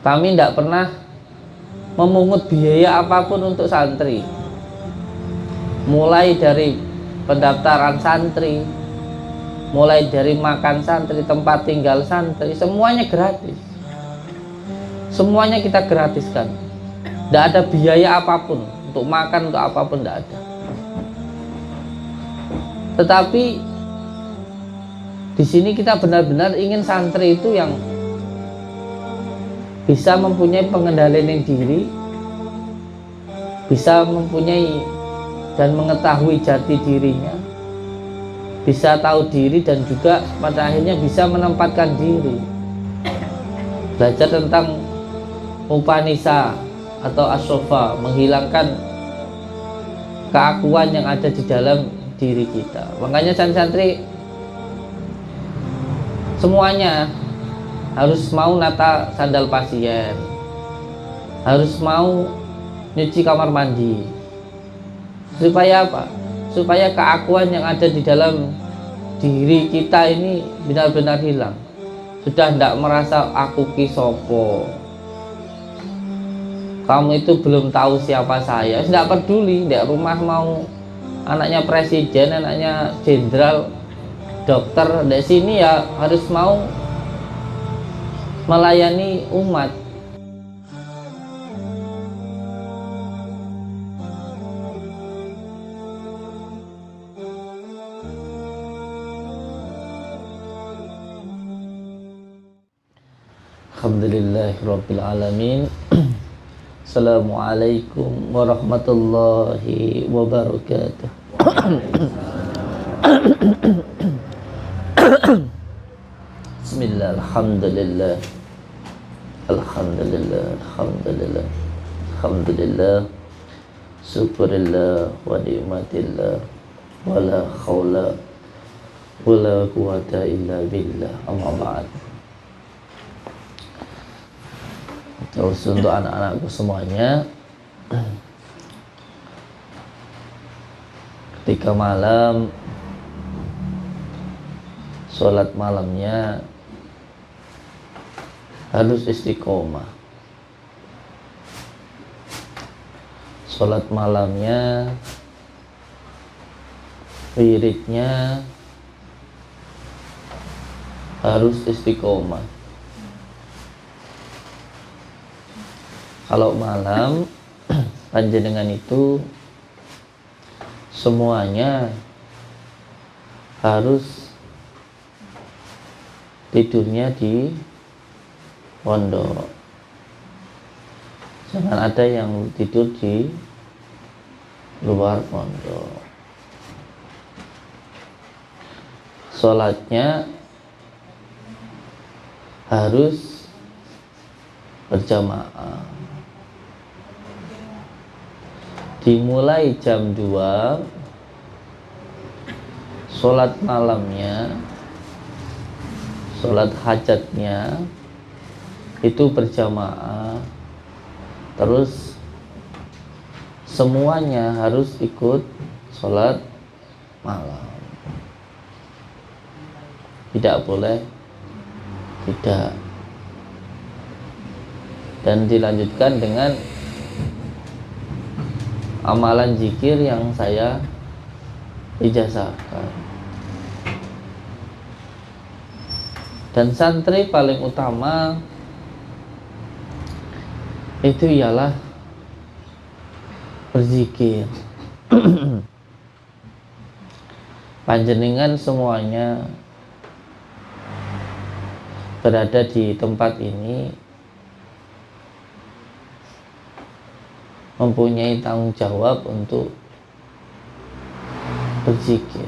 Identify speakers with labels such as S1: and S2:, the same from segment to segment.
S1: Kami tidak pernah memungut biaya apapun untuk santri, mulai dari pendaftaran santri, mulai dari makan santri, tempat tinggal santri, semuanya gratis. Semuanya kita gratiskan, tidak ada biaya apapun untuk makan, untuk apapun tidak ada. Tetapi di sini kita benar-benar ingin santri itu yang bisa mempunyai pengendalian diri, bisa mempunyai dan mengetahui jati dirinya, bisa tahu diri, dan juga pada akhirnya bisa menempatkan diri, belajar tentang Upanisa atau Asofa, menghilangkan keakuan yang ada di dalam diri kita. Makanya santri semuanya harus mau nata sandal pasien, harus mau nyuci kamar mandi. Supaya apa? Supaya keakuan yang ada di dalam diri kita ini benar-benar hilang. Sudah tidak merasa aku kisopo, kamu itu belum tahu siapa saya, tidak peduli. Di rumah mau anaknya presiden, anaknya jenderal, dokter, di sini ya harus mau melayani umat. Alhamdulillahirabbil alamin. Assalamualaikum warahmatullahi wabarakatuh. Bismillah, alhamdulillah, alhamdulillah, alhamdulillah, alhamdulillah, syukurillah wa ni'matillah, wala khawla wala quwata illa billah, amma ba'd. Terus untuk anak-anakku semuanya, ketika malam sholat malamnya harus istiqomah. Sholat malamnya, wiridnya harus istiqomah. Kalau malam panjenengan itu semuanya harus tidurnya di pondok. Jangan ada yang tidur di luar pondok. Sholatnya harus berjamaah. Dimulai jam 2, sholat malamnya, sholat hajatnya itu berjamaah. Terus semuanya harus ikut sholat malam. Tidak boleh tidak. Dan dilanjutkan dengan amalan zikir yang saya ijazahkan. Dan santri paling utama itu ialah berzikir. Panjenengan semuanya berada di tempat ini mempunyai tanggung jawab untuk berzikir.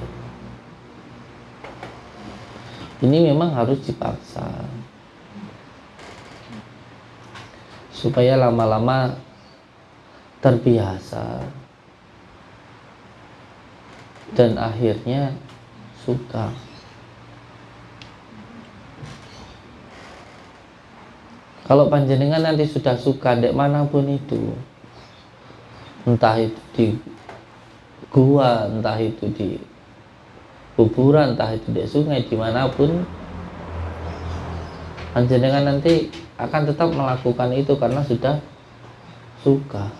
S1: Ini memang harus dipaksa supaya lama-lama terbiasa dan akhirnya suka. Kalau panjenengan nanti sudah suka dek manapun itu, entah itu di gua, entah itu di kuburan, entah itu di sungai, dimanapun, panjenengan nanti akan tetap melakukan itu karena sudah suka.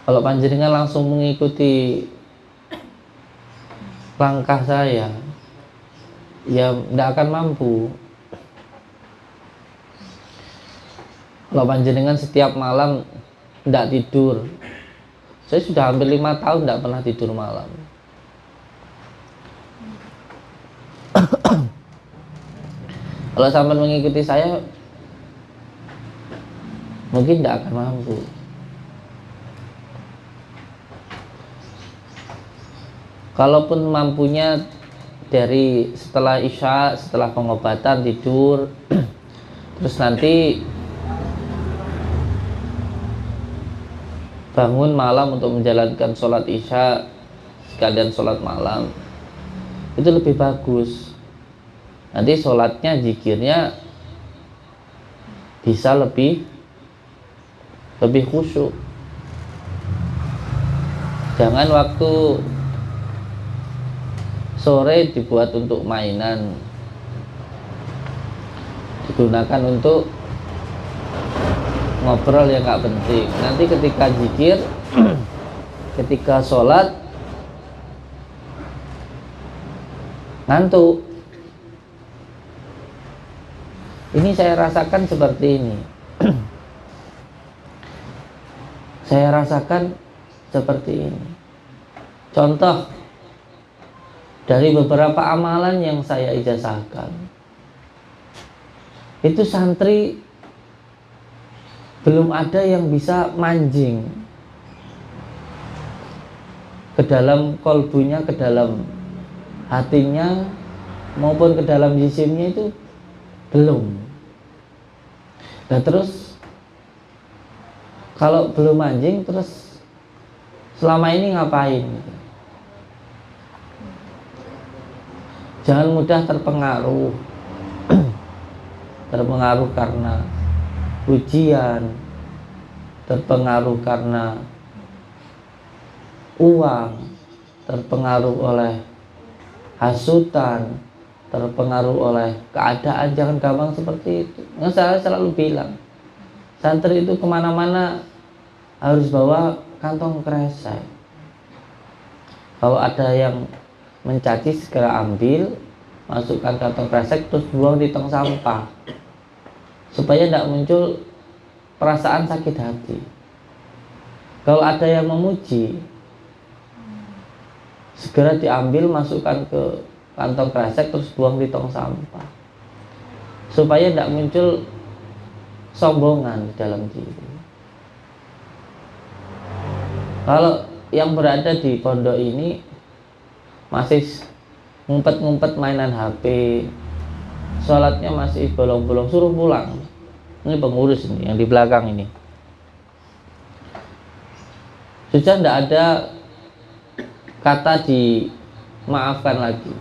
S1: Kalau panjenengan langsung mengikuti langkah saya, ya tidak akan mampu. Kalau panjenengan setiap malam tidak tidur, saya sudah hampir 5 tahun tidak pernah tidur malam. Kalau sampai mengikuti saya, mungkin tidak akan mampu. Kalaupun mampunya dari setelah isya, setelah pengobatan tidur, terus nanti bangun malam untuk menjalankan sholat isya sekalian sholat malam, itu lebih bagus. Nanti sholatnya, zikirnya bisa lebih khusyuk. Jangan waktu sore dibuat untuk mainan, digunakan untuk ngobrol yang gak penting. Nanti ketika zikir, ketika sholat, ngantuk. Ini saya rasakan seperti ini. Saya rasakan seperti ini. Contoh dari beberapa amalan yang saya ijazahkan, itu santri belum ada yang bisa mancing ke dalam kolbunya, ke dalam hatinya maupun ke dalam jisimnya, itu belum. Nah terus kalau belum mancing, terus selama ini ngapain? Jangan mudah terpengaruh terpengaruh karena ujian, terpengaruh karena uang, terpengaruh oleh hasutan, terpengaruh oleh keadaan. Jangan gampang seperti itu. Saya selalu bilang, santri itu kemana-mana harus bawa kantong kresek. Kalau ada yang mencaci, segera ambil, masukkan kantong kresek, terus buang di tong sampah, supaya tidak muncul perasaan sakit hati. Kalau ada yang memuji, segera diambil, masukkan ke kantong kresek, terus buang di tong sampah, supaya tidak muncul sombongan di dalam diri. Kalau yang berada di pondok ini masih ngumpet-ngumpet mainan HP, sholatnya masih bolong-bolong, suruh pulang. Ini pengurus ini yang di belakang ini. Sudah tidak ada kata dimaafkan lagi.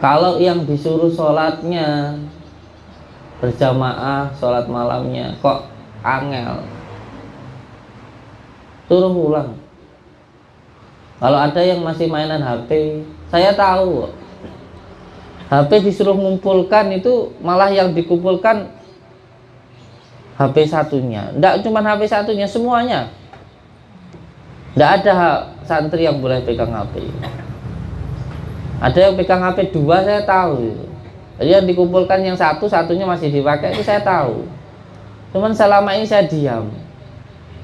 S1: Kalau yang disuruh sholatnya berjamaah, sholat malamnya kok angel, suruh pulang. Kalau ada yang masih mainan HP, saya tahu HP disuruh ngumpulkan, itu malah yang dikumpulkan HP satunya. Tidak cuma HP satunya, semuanya. Tidak ada santri yang boleh pegang HP. Ada yang pegang HP 2, saya tahu. Jadi yang dikumpulkan yang satunya masih dipakai, itu saya tahu. Cuman selama ini saya diam.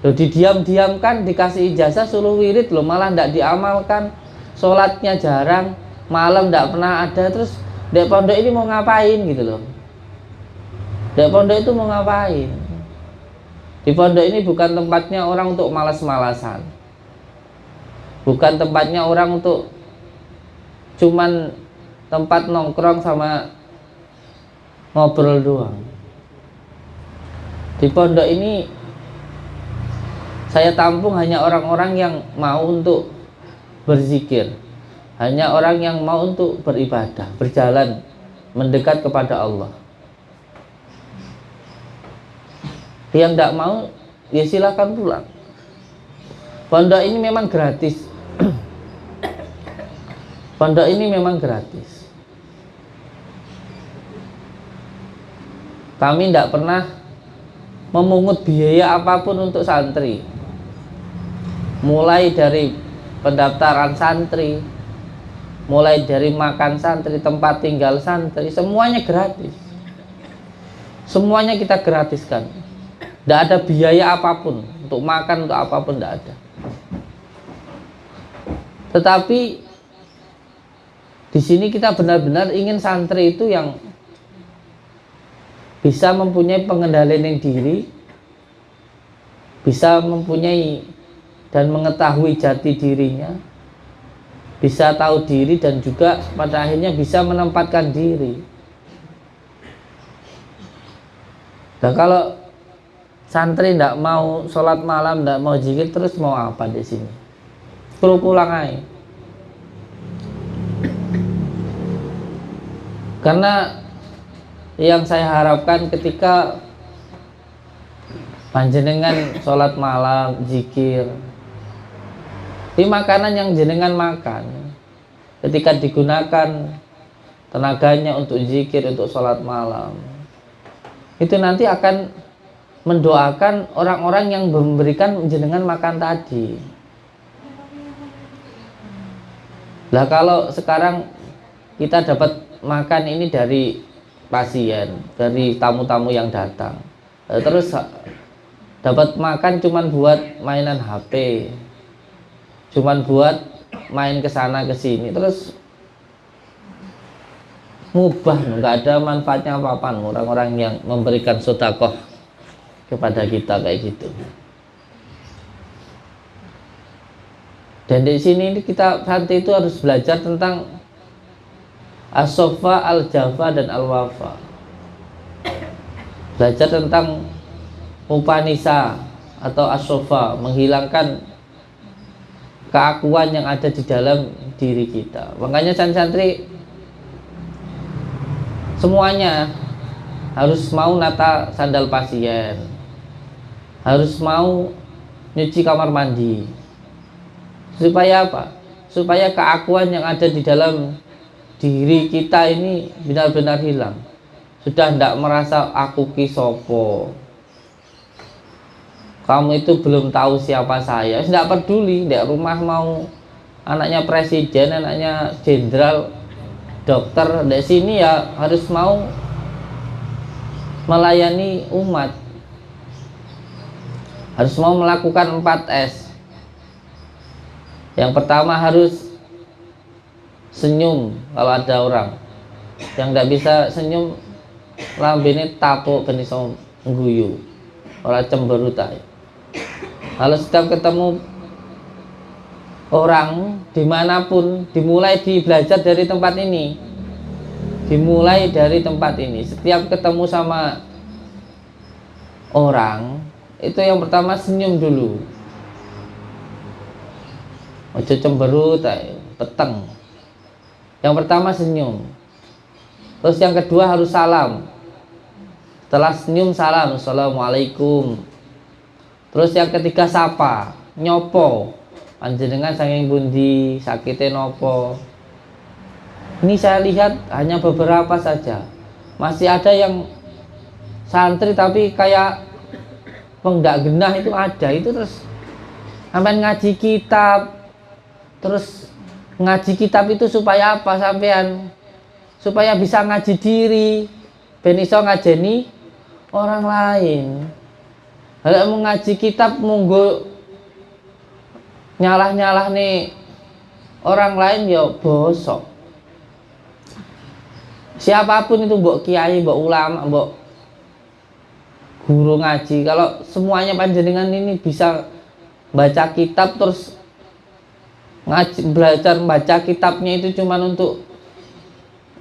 S1: Loh, didiam-diamkan, dikasih ijazah suruh wirid, loh malah tidak diamalkan. Sholatnya jarang, malam tidak pernah ada. Terus dek pondok ini mau ngapain gitu loh. Dek pondok itu mau ngapain? Di pondok ini bukan tempatnya orang untuk malas-malasan, bukan tempatnya orang untuk cuman tempat nongkrong sama ngobrol doang. Di pondok ini saya tampung hanya orang-orang yang mau untuk berzikir, hanya orang yang mau untuk beribadah, berjalan mendekat kepada Allah. Yang tidak mau, ya silakan pulang. Pondok ini memang gratis. Pondok ini memang gratis. Kami tidak pernah memungut biaya apapun untuk santri, mulai dari pendaftaran santri, mulai dari makan santri, tempat tinggal santri, semuanya gratis. Semuanya kita gratiskan. Tidak ada biaya apapun untuk makan, untuk apapun tidak ada. Tetapi di sini kita benar-benar ingin santri itu yang bisa mempunyai pengendalian diri, bisa mempunyai dan mengetahui jati dirinya, bisa tahu diri, dan juga pada akhirnya bisa menempatkan diri. Nah, kalau santri tidak mau sholat malam, tidak mau zikir, terus mau apa di sini? Pulang aja. Karena yang saya harapkan ketika panjenengan sholat malam, zikir, di makanan yang jenengan makan, ketika digunakan tenaganya untuk zikir, untuk sholat malam, itu nanti akan mendoakan orang-orang yang memberikan jenengan makan tadi. Lah kalau sekarang kita dapat makan ini dari pasien, dari tamu-tamu yang datang, terus dapat makan cuman buat mainan HP, cuman buat main ke sana ke sini, terus mubah, nggak ada manfaatnya apa-apa orang-orang yang memberikan sedekah kepada kita kayak gitu. Dan di sini kita santri itu harus belajar tentang as-sofa, al-jafa, dan al-wafa. Belajar tentang upanisa atau as-sofa, menghilangkan keakuan yang ada di dalam diri kita. Makanya santri semuanya harus mau nata sandal pasien, harus mau nyuci kamar mandi. Supaya apa? Supaya keakuan yang ada di dalam diri kita ini benar-benar hilang. Sudah tidak merasa aku ki sopo, kamu itu belum tahu siapa saya. Tidak peduli, di rumah mau anaknya presiden, anaknya jenderal, dokter, di sini ya harus mau melayani umat, harus mau melakukan 4S. Yang pertama harus senyum. Kalau ada orang yang tidak bisa senyum, lambene tapuk ben iso ngguyu, ora cemberut ae. Kalau setiap ketemu orang dimanapun, dimulai belajar dari tempat ini, dimulai dari tempat ini. Setiap ketemu sama orang itu yang pertama senyum dulu, ojo cemberut ae, peteng. Yang pertama senyum. Terus yang kedua harus salam. Setelah senyum salam, assalamualaikum. Terus yang ketiga sapa, nyopo. Panjenengan saking pundi, sakite nopo. Ini saya lihat hanya beberapa saja. Masih ada yang santri tapi kayak penggak genah itu ada. Itu terus sampai ngaji kitab. Terus ngaji kitab itu supaya apa sampean? Supaya bisa ngaji diri, ben iso ngajeni orang lain. Kalau mau ngaji kitab monggo nyalah-nyalah nih orang lain ya bosok. Siapapun itu, mbok kiai, mbok ulama, mbok guru ngaji, kalau semuanya panjenengan ini bisa baca kitab terus ngaji, belajar baca kitabnya itu cuma untuk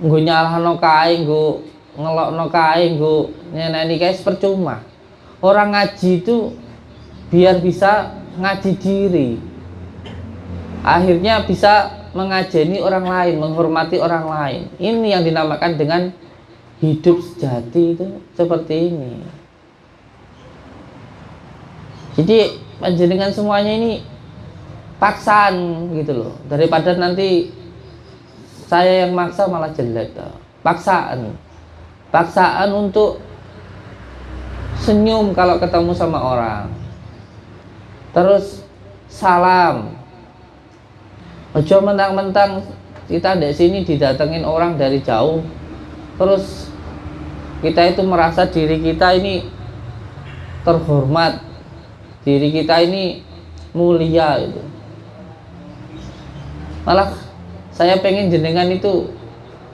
S1: nggo nyalahno kae, nggo ngelokno kae, nggo nyeneni kae, percuma. Orang ngaji itu biar bisa ngaji diri, akhirnya bisa mengajeni orang lain, menghormati orang lain. Ini yang dinamakan dengan hidup sejati, itu seperti ini. Jadi panjenengan semuanya ini paksaan gitu loh, daripada nanti saya yang maksa malah jelek. Paksaan untuk senyum kalau ketemu sama orang, terus salam. Ojo mentang-mentang kita di sini didatengin orang dari jauh, terus kita itu merasa diri kita ini terhormat, diri kita ini mulia itu. Malah saya pengen jenengan itu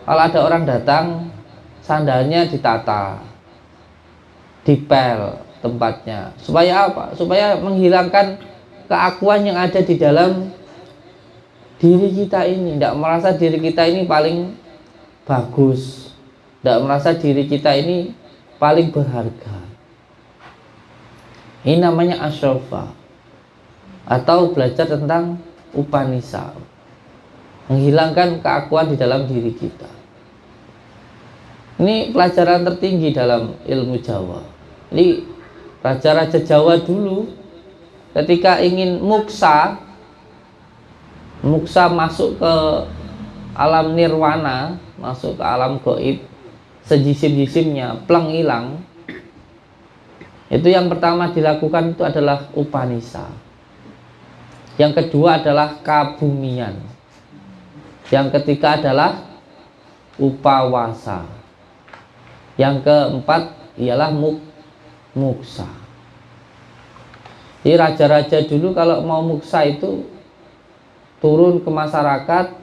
S1: kalau ada orang datang, sandalnya ditata, dipel tempatnya. Supaya apa? Supaya menghilangkan keakuan yang ada di dalam diri kita ini. Tidak merasa diri kita ini paling bagus, tidak merasa diri kita ini paling berharga. Ini namanya asrofa, atau belajar tentang Upanishad, menghilangkan keakuan di dalam diri kita. Ini pelajaran tertinggi dalam ilmu Jawa. Ini raja-raja Jawa dulu ketika ingin muksa masuk ke alam nirwana, masuk ke alam gaib, sejisim-jisimnya pleng hilang, itu yang pertama dilakukan itu adalah Upanishad. Yang kedua adalah kabumian. Yang ketiga adalah upawasa. Yang keempat ialah muksa. Jadi raja-raja dulu kalau mau muksa itu turun ke masyarakat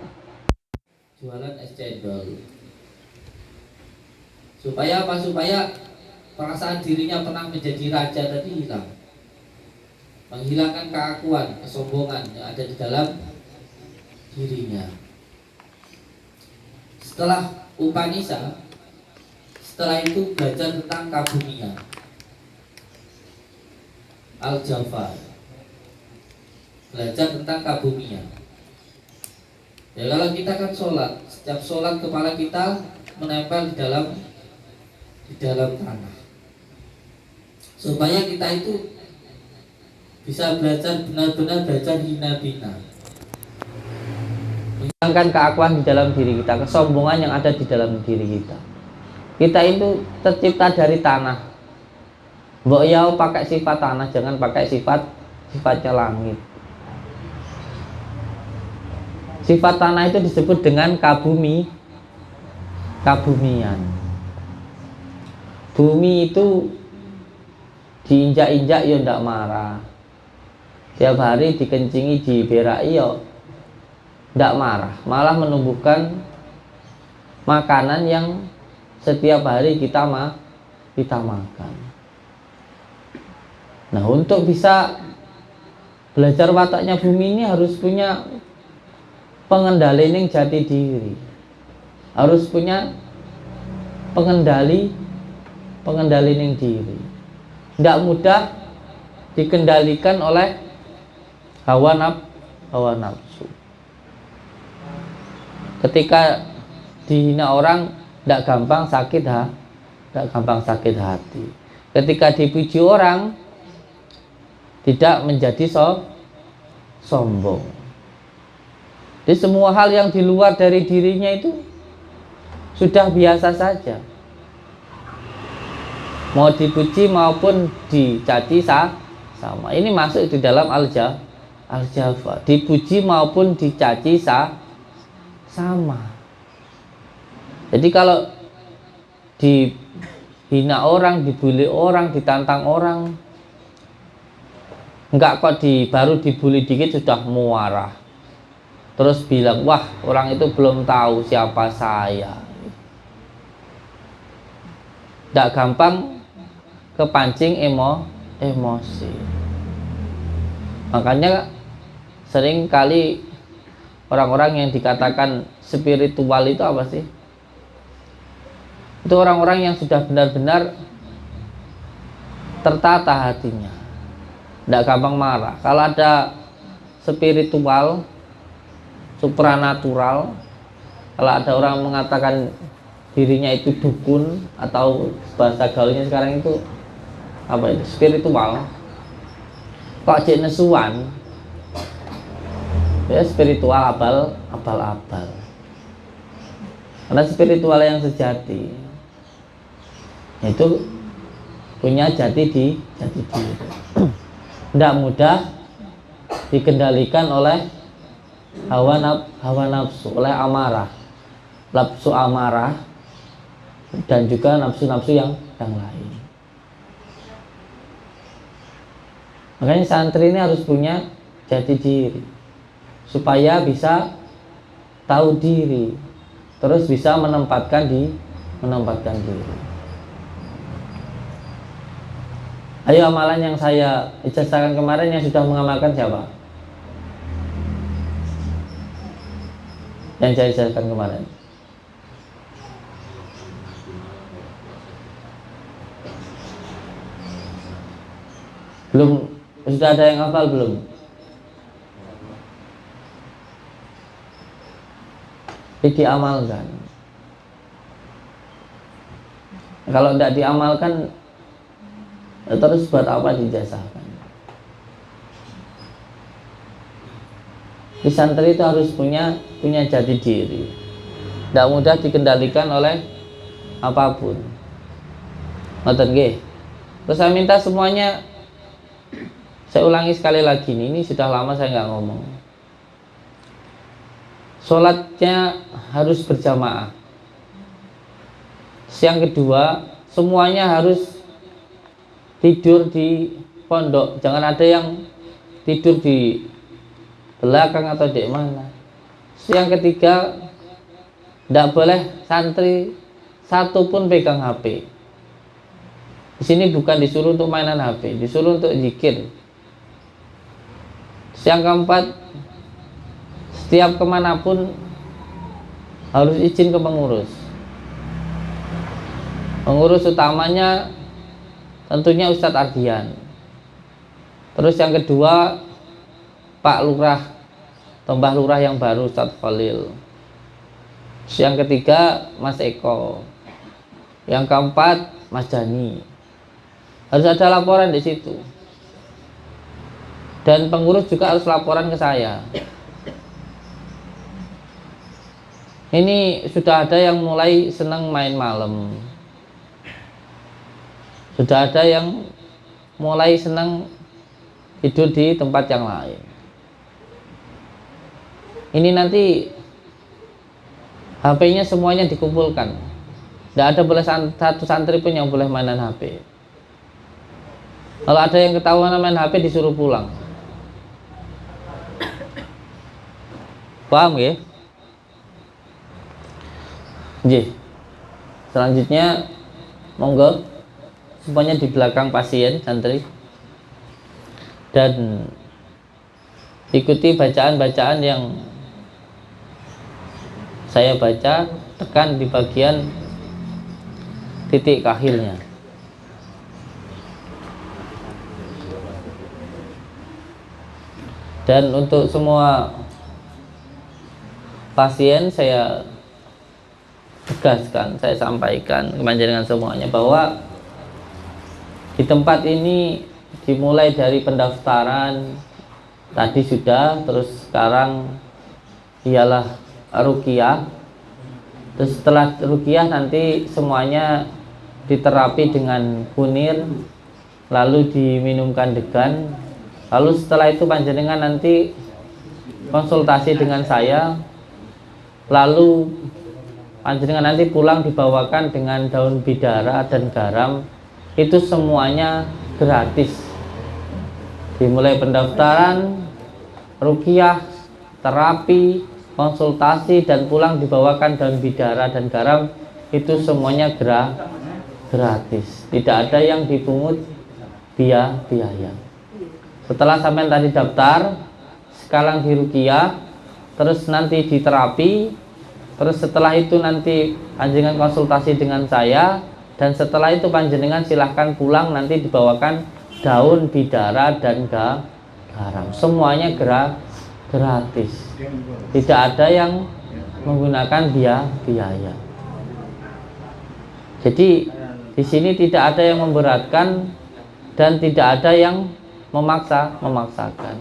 S1: jualan es cendol. Supaya apa? Supaya perasaan dirinya pernah menjadi raja tadi hilang. Menghilangkan keakuan, kesombongan yang ada di dalam dirinya. Setelah Upanishad, setelah itu belajar tentang kabumian, Al-Jafar, belajar tentang kabumian. Ya kalau kita kan sholat, setiap sholat kepala kita menempel di dalam tanah, supaya kita itu bisa belajar benar-benar belajar hina bina, menghilangkan keakuan di dalam diri kita, kesombongan yang ada di dalam diri kita. Kita itu tercipta dari tanah. Mbok ya pakai sifat tanah, jangan pakai sifatnya langit. Sifat tanah itu disebut dengan kabumian. Bumi itu diinjak-injak ya ndak marah. Tiap hari dikencingi, diberai ya ndak marah, malah menumbuhkan makanan yang setiap hari kita makan. Nah, untuk bisa belajar wataknya bumi ini harus punya pengendali ning jati diri, harus punya pengendali ning diri. Tidak mudah dikendalikan oleh hawa nafsu. Ketika dihina orang tidak gampang sakit hati. Ketika dipuji orang tidak menjadi sombong. Di semua hal yang di luar dari dirinya itu sudah biasa saja. Mau dipuji maupun dicaci sama. Ini masuk di dalam al-jafa. Dipuji maupun dicaci sama. Jadi kalau dihina orang, dibully orang, ditantang orang, enggak kok baru dibully dikit sudah muarah. Terus bilang, wah orang itu belum tahu siapa saya. Tidak gampang kepancing emosi. Makanya sering kali orang-orang yang dikatakan spiritual itu apa sih? Itu orang-orang yang sudah benar-benar tertata hatinya, tidak gampang marah. Kalau ada spiritual, supranatural, kalau ada orang mengatakan dirinya itu dukun, atau bahasa gaulnya sekarang itu apa itu, spiritual, kok cek nesuan, ya spiritual abal-abal. Karena spiritual yang sejati itu punya jati diri. Tidak mudah dikendalikan oleh hawa nafsu, oleh amarah, nafsu amarah, dan juga nafsu-nafsu yang lain. Makanya santri ini harus punya jati diri supaya bisa tahu diri, terus bisa menempatkan diri. Ayo, amalan yang saya ijazahkan kemarin yang sudah mengamalkan siapa? Yang saya ijazahkan kemarin. Belum, sudah ada yang hafal belum? Diamalkan. Kalau tidak diamalkan, terus buat apa dijazahkan? Di santri itu harus punya jati diri. Tidak mudah dikendalikan oleh apapun. Ngoten nggih. Terus saya minta semuanya, saya ulangi sekali lagi ini sudah lama saya nggak ngomong. Sholatnya harus berjamaah. Yang kedua, semuanya harus tidur di pondok. Jangan ada yang tidur di belakang atau di mana. Yang ketiga, tidak boleh santri satu pun pegang HP. Di sini bukan disuruh untuk mainan HP, disuruh untuk zikir. Yang keempat, setiap kemanapun harus izin ke pengurus. Pengurus utamanya tentunya Ustadz Ardian. Terus yang kedua, Pak Lurah, Mbah Lurah yang baru, Ustadz Khalil. Yang ketiga, Mas Eko. Yang keempat, Mas Dani. Harus ada laporan di situ. Dan pengurus juga harus laporan ke saya. Ini sudah ada yang mulai senang main malam. Sudah ada yang mulai senang tidur di tempat yang lain. Ini nanti HP-nya semuanya dikumpulkan. Tidak ada boleh satu santri pun yang boleh mainan HP. Kalau ada yang ketahuan main HP disuruh pulang. Paham ya? Nggih. Selanjutnya monggo semuanya di belakang pasien santri dan ikuti bacaan-bacaan yang saya baca, tekan di bagian titik kahilnya. Dan untuk semua pasien saya tegaskan, saya sampaikan kepanjenengan semuanya bahwa di tempat ini dimulai dari pendaftaran tadi sudah, terus sekarang ialah ruqyah. Terus setelah ruqyah nanti semuanya diterapi dengan kunir, lalu diminumkan degan. Lalu setelah itu panjenengan nanti konsultasi dengan saya, lalu panjenengan nanti pulang dibawakan dengan daun bidara dan garam. Itu semuanya gratis. Dimulai pendaftaran, ruqyah, terapi, konsultasi, dan pulang dibawakan daun bidara dan garam. Itu semuanya gratis. Tidak ada yang dipungut biaya. Setelah sampai tadi daftar, sekarang di ruqyah, terus nanti diterapi, terus setelah itu nanti panjenengan konsultasi dengan saya, dan setelah itu panjenengan silahkan pulang, nanti dibawakan daun bidara dan garam. Semuanya gratis. Tidak ada yang menggunakan biaya. Jadi di sini tidak ada yang memberatkan dan tidak ada yang memaksakan.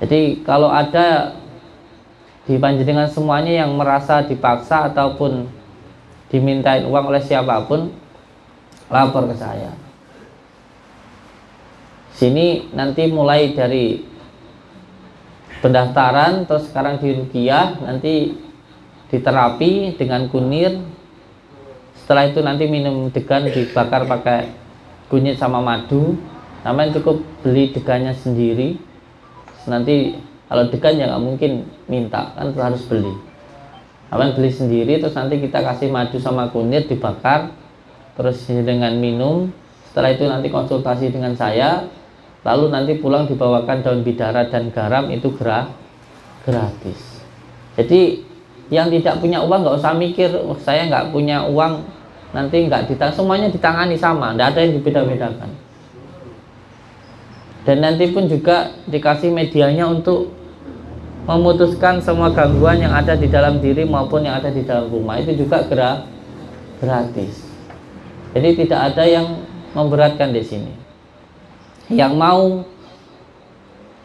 S1: Jadi kalau ada di panjenengan semuanya yang merasa dipaksa ataupun dimintain uang oleh siapapun, lapor ke saya. Sini nanti mulai dari pendaftaran, terus sekarang di ruqyah, nanti diterapi dengan kunir. Setelah itu nanti minum degan dibakar pakai kunyit sama madu. Sampai cukup beli degannya sendiri. Nanti kalau degan ya nggak mungkin minta, kan harus beli. Sampai beli sendiri, terus nanti kita kasih madu sama kunyit dibakar, terus dengan minum. Setelah itu nanti konsultasi dengan saya, lalu nanti pulang dibawakan daun bidara dan garam, itu gratis. Jadi yang tidak punya uang nggak usah mikir, oh, saya nggak punya uang, nanti nggak semuanya ditangani sama, nggak ada yang dibeda-bedakan. Dan nanti pun juga dikasih medianya untuk memutuskan semua gangguan yang ada di dalam diri maupun yang ada di dalam rumah, itu juga gratis. Jadi tidak ada yang memberatkan di sini. Yang mau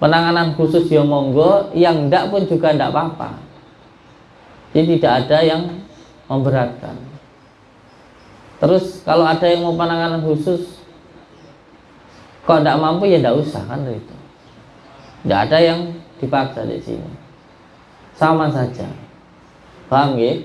S1: penanganan khusus ya monggo, yang enggak pun juga enggak apa-apa. Jadi tidak ada yang memberatkan. Terus kalau ada yang mau penanganan khusus kok enggak mampu, ya enggak usah, kan itu. Enggak ada yang dipaksa di sini. Sama saja. Paham ya?